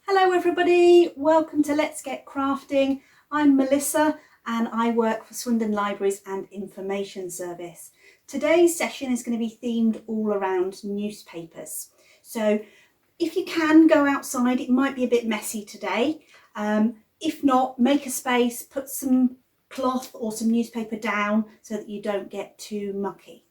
Hello everybody, welcome to Let's Get Crafting. I'm Melissa and I work for Swindon Libraries and Information Service. Today's session is going to be themed all around newspapers. So if you can go outside, it might be a bit messy today. If not, make a space, put some cloth or some newspaper down so that you don't get too mucky.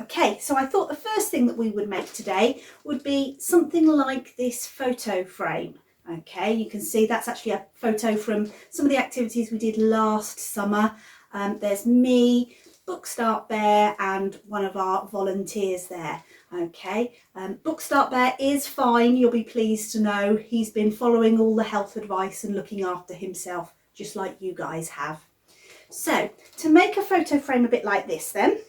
Okay, so I thought the first thing that we would make today would be something like this photo frame. Okay, you can see that's actually a photo from some of the activities we did last summer. There's me, Book Start Bear and one of our volunteers there. Okay, Book Start Bear is fine, you'll be pleased to know. He's been following all the health advice and looking after himself, just like you guys have. So, to make a photo frame a bit like this then,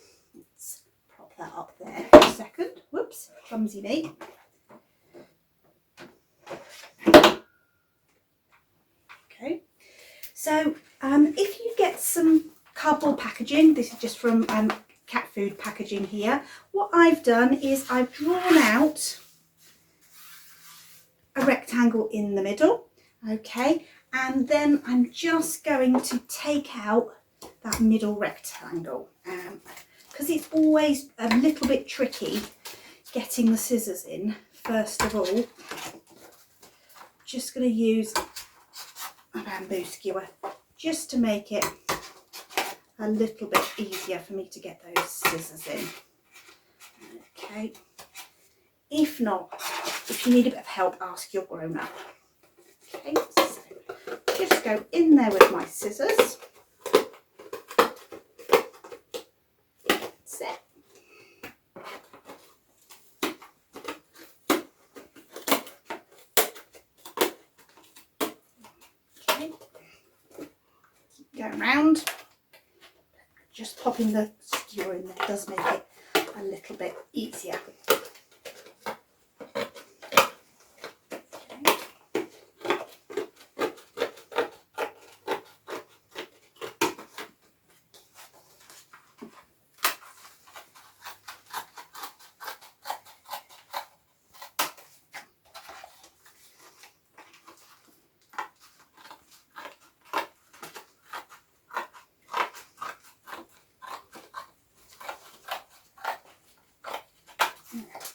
that up there for a second. Whoops, clumsy me. Okay, so if you get some cardboard packaging, this is just from cat food packaging here, what I've done is I've drawn out a rectangle in the middle, okay, and then I'm just going to take out that middle rectangle. Because it's always a little bit tricky getting the scissors in, first of all, just going to use a bamboo skewer just to make it a little bit easier for me to get those scissors in. Okay, if not, if you need a bit of help, ask your grown-up. Okay, so just go in there with my scissors. That's it. Okay, going round. Just popping the skewer in there does make it a little bit easier.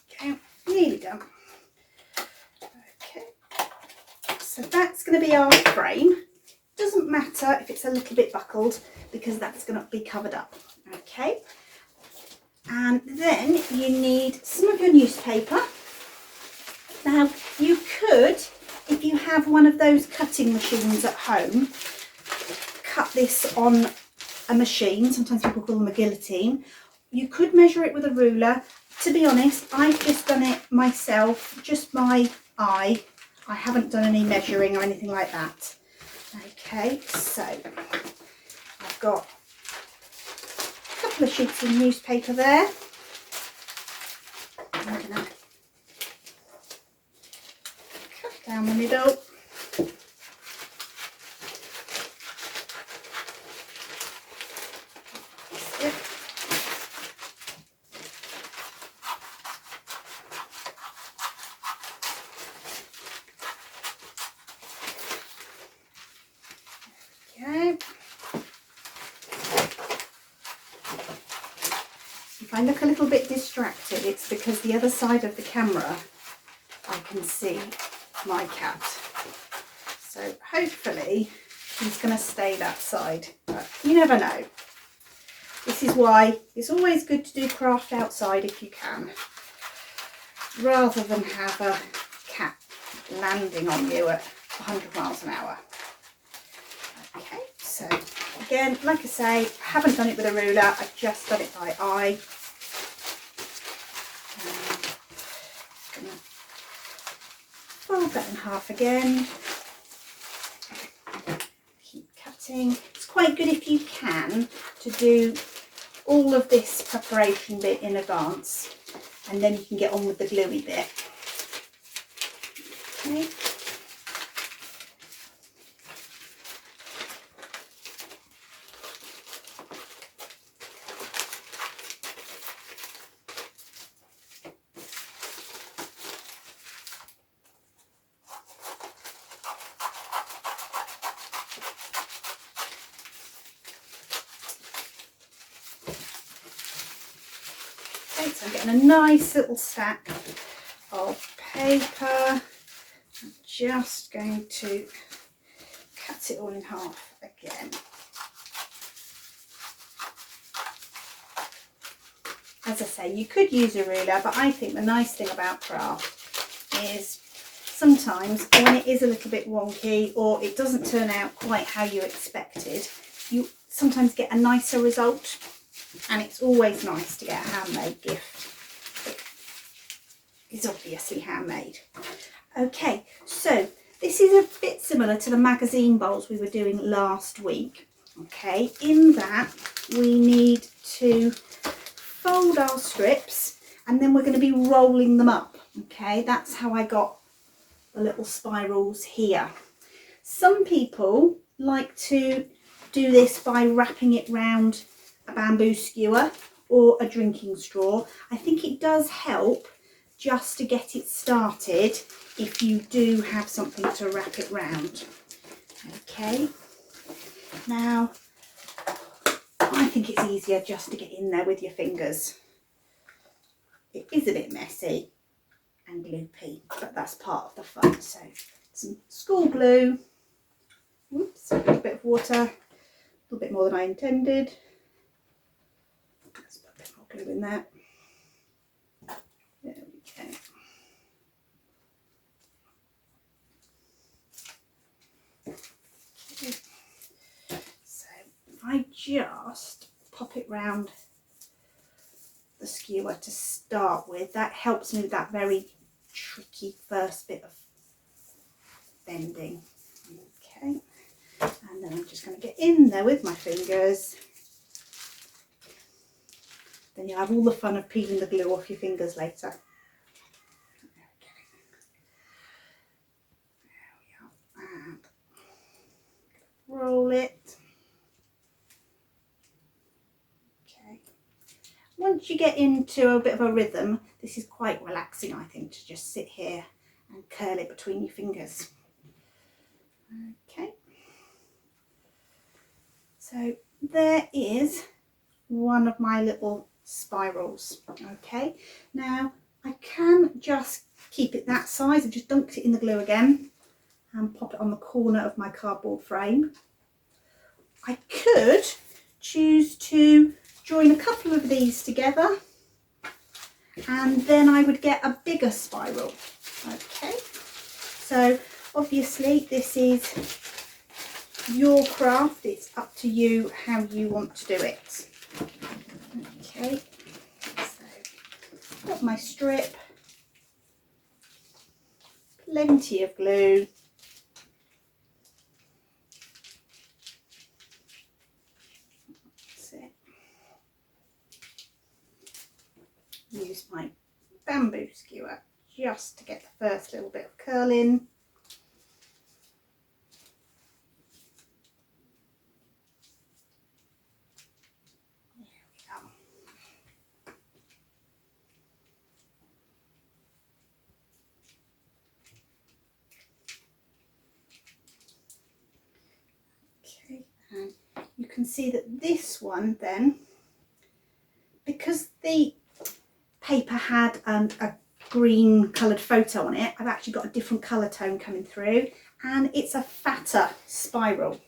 Okay, nearly done. Okay, so that's going to be our frame. Doesn't matter if it's a little bit buckled because that's going to be covered up. Okay, and then you need some of your newspaper. Now you could, if you have one of those cutting machines at home, cut this on a machine. Sometimes people call them a guillotine. You could measure it with a ruler. To be honest, I've just done it myself, just my eye. I haven't done any measuring or anything like that. Okay, so I've got a couple of sheets of newspaper there. I'm going to cut down the middle. If I look a little bit distracted, it's because the other side of the camera I can see my cat. So hopefully he's going to stay that side, but you never know. This is why it's always good to do craft outside if you can, rather than have a cat landing on you at 100 miles an hour. Okay, so again, like I say, I haven't done it with a ruler, I've just done it by eye. Fold that in half again. Keep cutting. It's quite good if you can to do all of this preparation bit in advance, and then you can get on with the gluey bit. Okay. Okay, so I'm getting a nice little stack of paper. I'm just going to cut it all in half again. As I say, you could use a ruler, but I think the nice thing about craft is sometimes when it is a little bit wonky or it doesn't turn out quite how you expected, you sometimes get a nicer result, and it's always nice to get a handmade gift that is obviously handmade. Okay, so this is a bit similar to the magazine bowls we were doing last week. Okay, in that we need to fold our strips and then we're going to be rolling them up. Okay, that's how I got the little spirals here. Some people like to do this by wrapping it round a bamboo skewer or a drinking straw. I think it does help just to get it started if you do have something to wrap it round. Okay, now I think it's easier just to get in there with your fingers. It is a bit messy and gloopy, but that's part of the fun. So some school glue, whoops, a little bit of water, a little bit more than I intended. Let's put a bit more glue in there. There we go. Okay. So if I just pop it round the skewer to start with, that helps me with that very tricky first bit of bending. Okay, and then I'm just going to get in there with my fingers. Then you'll have all the fun of peeling the glue off your fingers later. There we are, and roll it. Okay. Once you get into a bit of a rhythm, this is quite relaxing, I think, to just sit here and curl it between your fingers. Okay. So there is one of my little spirals. Okay, now I can just keep it that size. I've just dunked it in the glue again and pop it on the corner of my cardboard frame. I could choose to join a couple of these together and then I would get a bigger spiral. Okay, so obviously this is your craft, it's up to you how you want to do it. Okay, so got my strip, plenty of glue, that's it. Use my bamboo skewer just to get the first little bit of curl in. Okay, and you can see that this one then, because the paper had a green coloured photo on it, I've actually got a different colour tone coming through and it's a fatter spiral.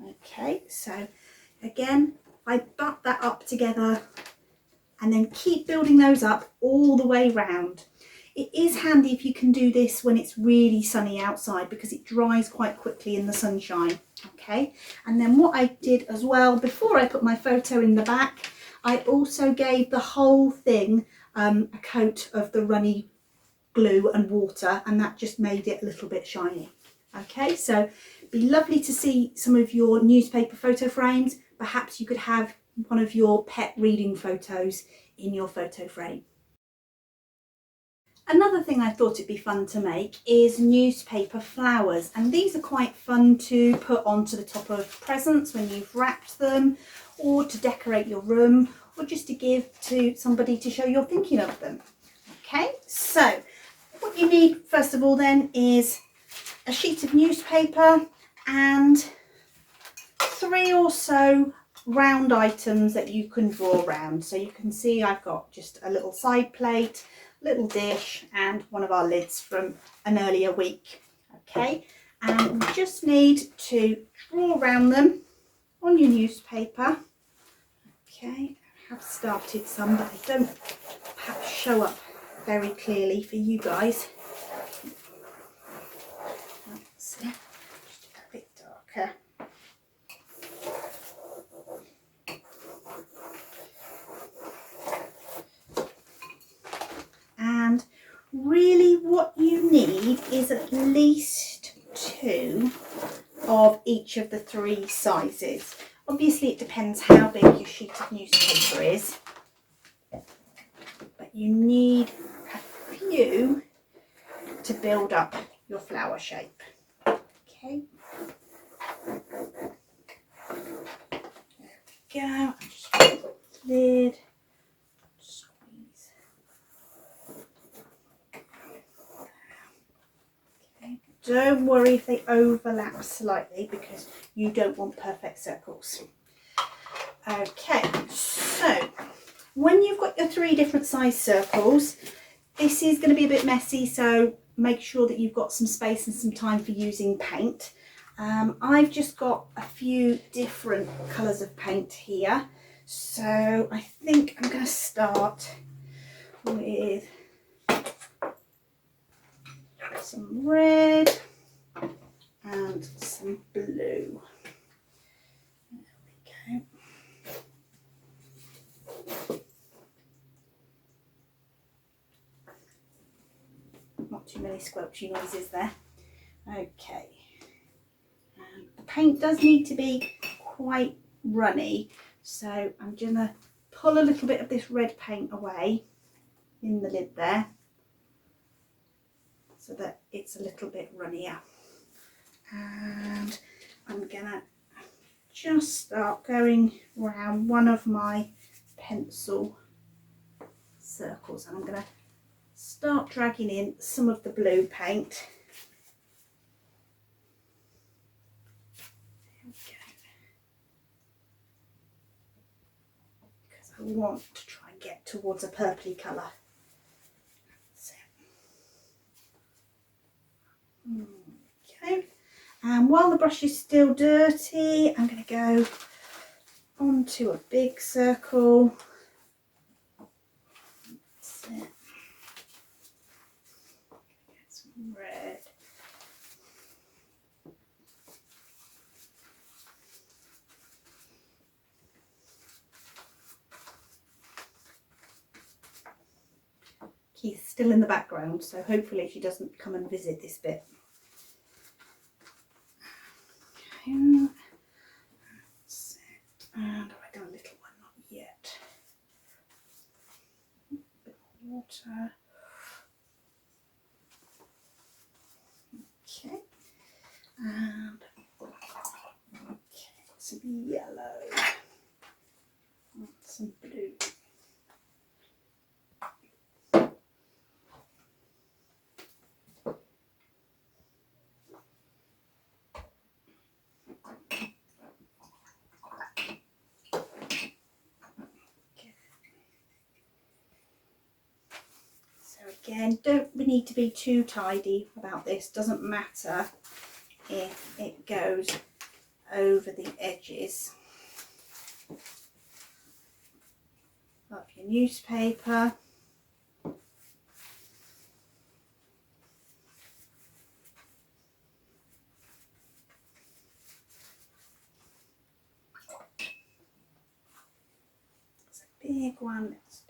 Okay, so again, I butt that up together and then keep building those up all the way round. It is handy if you can do this when it's really sunny outside because it dries quite quickly in the sunshine. Okay, and then what I did as well, before I put my photo in the back, I also gave the whole thing a coat of the runny glue and water, and that just made it a little bit shiny. Okay, so it'd be lovely to see some of your newspaper photo frames. Perhaps you could have one of your pet reading photos in your photo frame. Another thing I thought it'd be fun to make is newspaper flowers, and these are quite fun to put onto the top of presents when you've wrapped them, or to decorate your room, or just to give to somebody to show you're thinking of them. Okay, so what you need first of all then is a sheet of newspaper and 3 or so round items that you can draw round. So you can see I've got just a little side plate, little dish, and one of our lids from an earlier week. Okay, and we just need to draw around them on your newspaper. Okay, I have started some, but they don't perhaps show up very clearly for you guys. That's it. Just a bit darker. And really what you need is at least 2 of each of the 3 sizes. Obviously it depends how big your sheet of newspaper is, but you need a few to build up your flower shape. Okay, there we go. Just put the lid, squeeze. Okay. Don't worry if they overlap slightly because you don't want perfect circles. Okay, so when you've got your 3 different size circles, this is going to be a bit messy, so make sure that you've got some space and some time for using paint. I've just got a few different colours of paint here, so I think I'm going to start with some red and some blue. There we go. Not too many squelchy noises there. Okay. The paint does need to be quite runny, so I'm going to pull a little bit of this red paint away in the lid there so that it's a little bit runnier. And I'm going to just start going around one of my pencil circles, and I'm going to start dragging in some of the blue paint. There we go. Because I want to try and get towards a purpley colour. That's it. Okay. And while the brush is still dirty, I'm going to go onto a big circle. That's it. Get some red. Keith's still in the background, so hopefully she doesn't come and visit this bit. Okay. That's it. And have I done a little one? Not yet. A bit more water. Okay. And okay, some yellow. And some blue. Again, don't need to be too tidy about this. Doesn't matter if it goes over the edges of your newspaper. It's a big one. Let's do.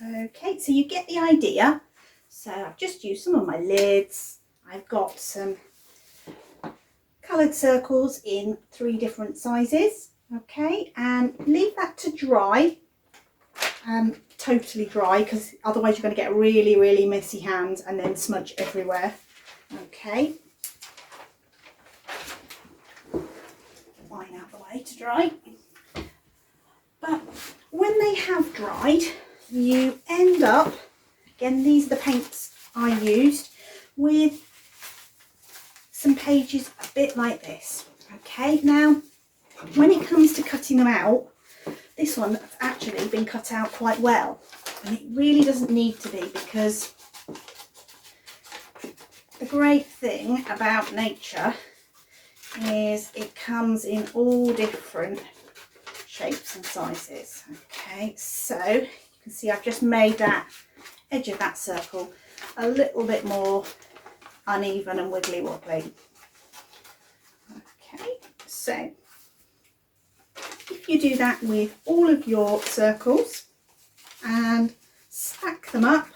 Okay, so you get the idea. So I've just used some of my lids. I've got some coloured circles in 3 different sizes. Okay, and leave that to dry, totally dry, because otherwise you're going to get really, really messy hands and then smudge everywhere. Okay. way to dry. But when they have dried, you end up, again, these are the paints I used, with some pages a bit like this. Okay, now when it comes to cutting them out, this one has actually been cut out quite well, and it really doesn't need to be, because the great thing about nature is it comes in all different shapes and sizes. Okay, so you can see I've just made that edge of that circle a little bit more uneven and wiggly wobbly. Okay, so if you do that with all of your circles and stack them up,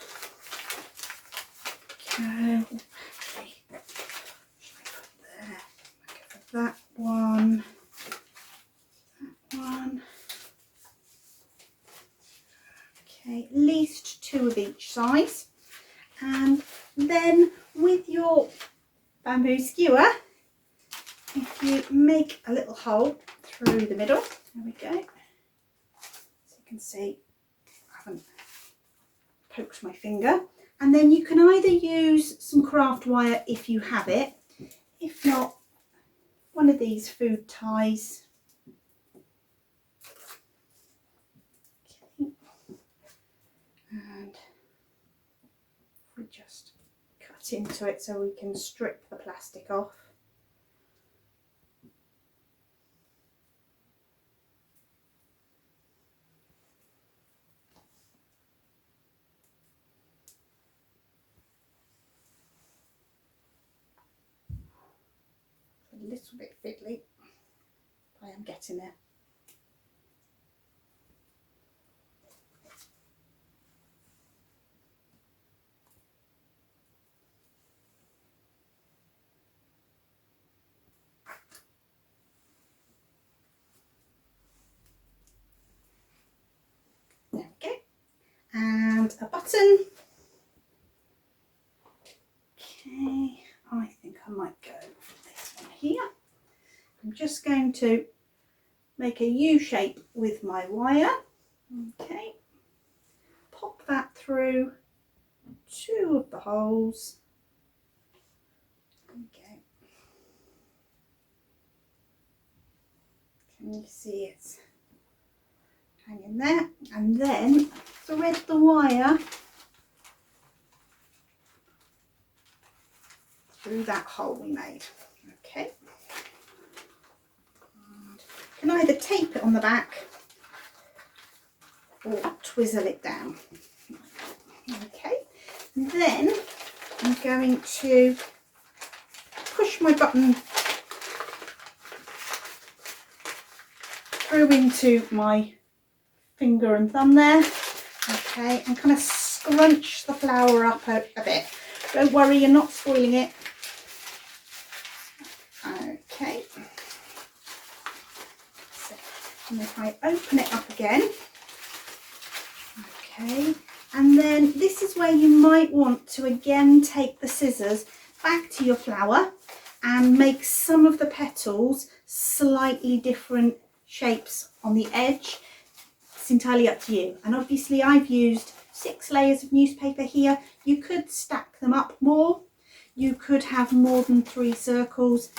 okay, that one, okay, at least 2 of each size, and then with your bamboo skewer, if you make a little hole through the middle, there we go, so you can see I haven't poked my finger, and then you can either use some craft wire if you have it, if not, one of these food ties. Okay. And we just cut into it so we can strip the plastic off. A little bit fiddly, but I am getting there. There we go. And a button. Okay, I think I might go for this one here. I'm just going to make a U shape with my wire. Okay, pop that through 2 of the holes. Okay, can you see it's hanging there? And then thread the wire through that hole we made. Okay, and you can either tape it on the back or twizzle it down. Okay, and then I'm going to push my button through into my finger and thumb there. Okay, and kind of scrunch the flower up a bit. Don't worry, you're not spoiling it. Okay, so, and if I open it up again, okay, and then this is where you might want to again take the scissors back to your flower and make some of the petals slightly different shapes on the edge. It's entirely up to you, and obviously I've used 6 layers of newspaper here. You could stack them up more, you could have more than 3 circles.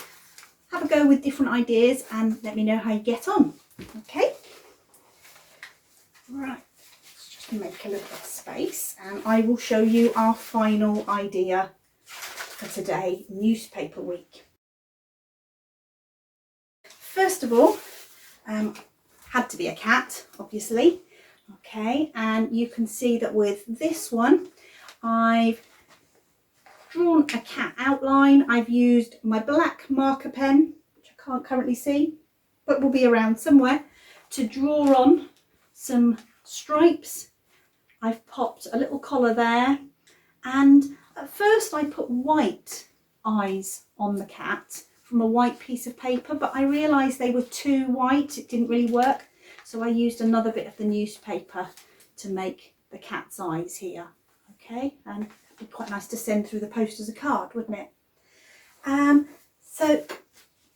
Have a go with different ideas and let me know how you get on. Okay, right, let's just make a little bit of space and I will show you our final idea for today, newspaper week. First of all, had to be a cat, obviously. Okay, and you can see that with this one I've drawn a cat outline. I've used my black marker pen, which I can't currently see but will be around somewhere, to draw on some stripes. I've popped a little collar there, and at first I put white eyes on the cat from a white piece of paper, but I realised they were too white, it didn't really work, so I used another bit of the newspaper to make the cat's eyes here. Okay, and it'd be quite nice to send through the post as a card, wouldn't it? So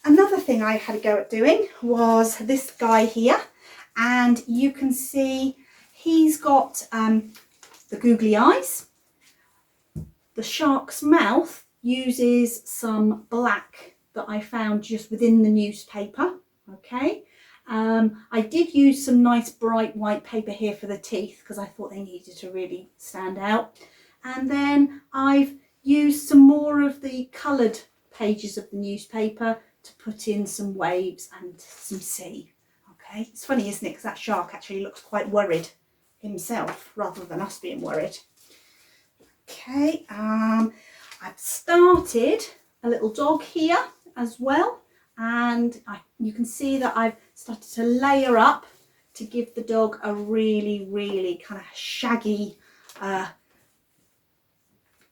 Another thing I had a go at doing was this guy here, and you can see he's got the googly eyes. The shark's mouth uses some black that I found just within the newspaper. Okay, I did use some nice bright white paper here for the teeth because I thought they needed to really stand out. And then I've used some more of the coloured pages of the newspaper to put in some waves and some sea. Okay, it's funny, isn't it? Because that shark actually looks quite worried himself rather than us being worried. Okay, I've started a little dog here as well, and you can see that I've started to layer up to give the dog a really kind of shaggy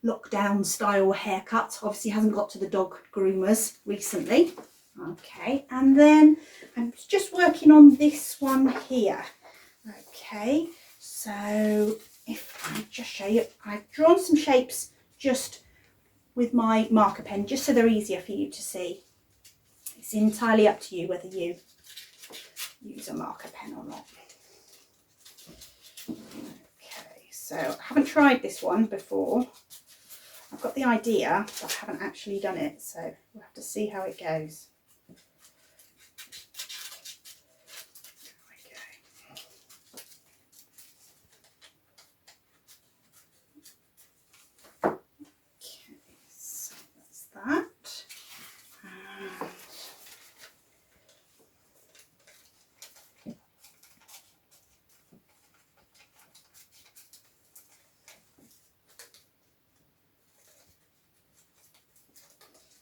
lockdown style haircut. Obviously hasn't got to the dog groomers recently. Okay, and then I'm just working on this one here. Okay, so if I just show you, I've drawn some shapes just with my marker pen, just so they're easier for you to see. It's entirely up to you whether you use a marker pen or not. Okay, so I haven't tried this one before. I've got the idea, but I haven't actually done it, so we'll have to see how it goes.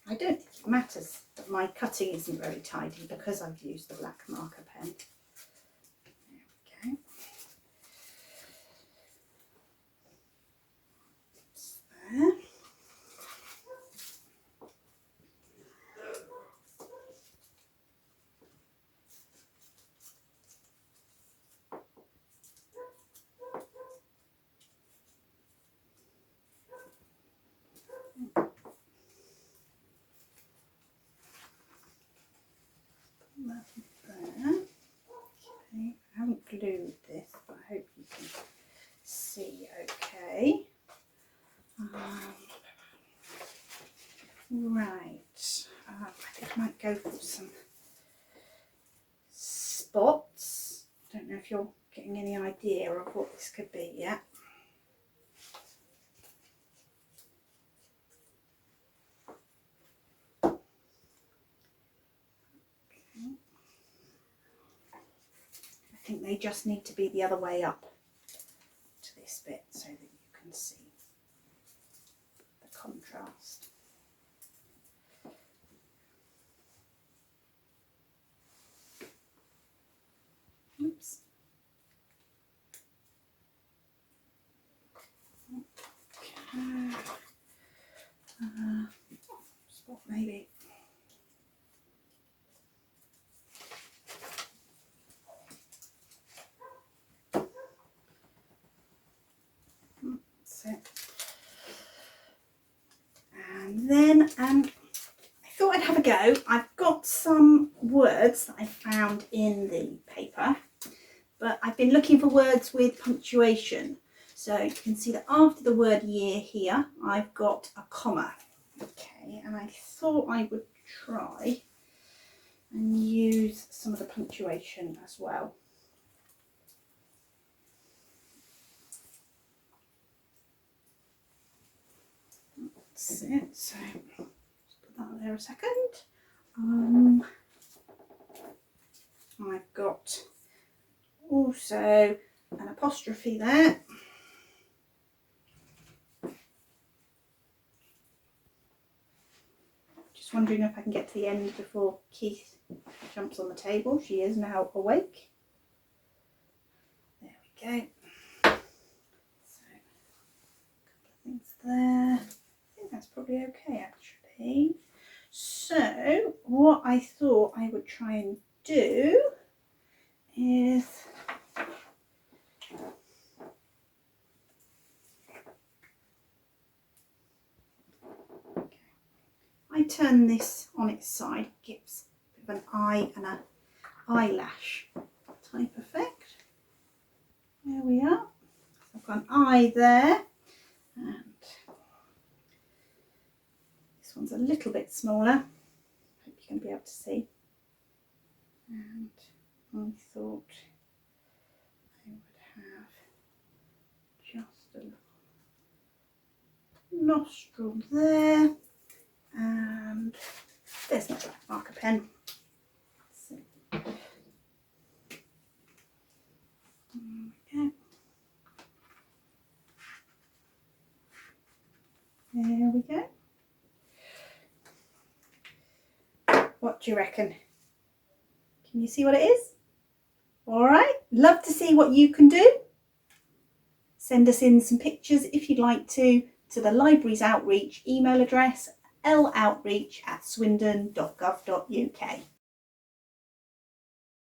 I don't think it matters that my cutting isn't very tidy because I've used the black marker pen. There we go. It's there. There. Okay, I haven't glued this, but I hope you can see okay. Right, I think I might go for some spots. Don't know if you're getting any idea of what this could be yet. I think they just need to be the other way up to this bit so that you can see the contrast. Oops. Okay. Spot maybe. That's it. And then I thought I'd have a go. I've got some words that I found in the paper, but I've been looking for words with punctuation. So you can see that after the word year here, I've got a comma. Okay, and I thought I would try and use some of the punctuation as well. That's it. So just put that there a second. I've got also an apostrophe there. Just wondering if I can get to the end before Keith jumps on the table. She is now awake. There we go. So a couple of things there. I think that's probably okay actually. So what I thought I would try and do is I turn this on its side, it gives a bit of an eye and an eyelash type effect. There we are. So I've got an eye there, and this one's a little bit smaller. Hope you can be able to see. And I thought I would have just a little nostril there, and there's my black marker pen. So, there we go. What do you reckon? Can you see what it is? All right, love to see what you can do. Send us in some pictures if you'd like to the library's outreach email address, loutreach@swindon.gov.uk.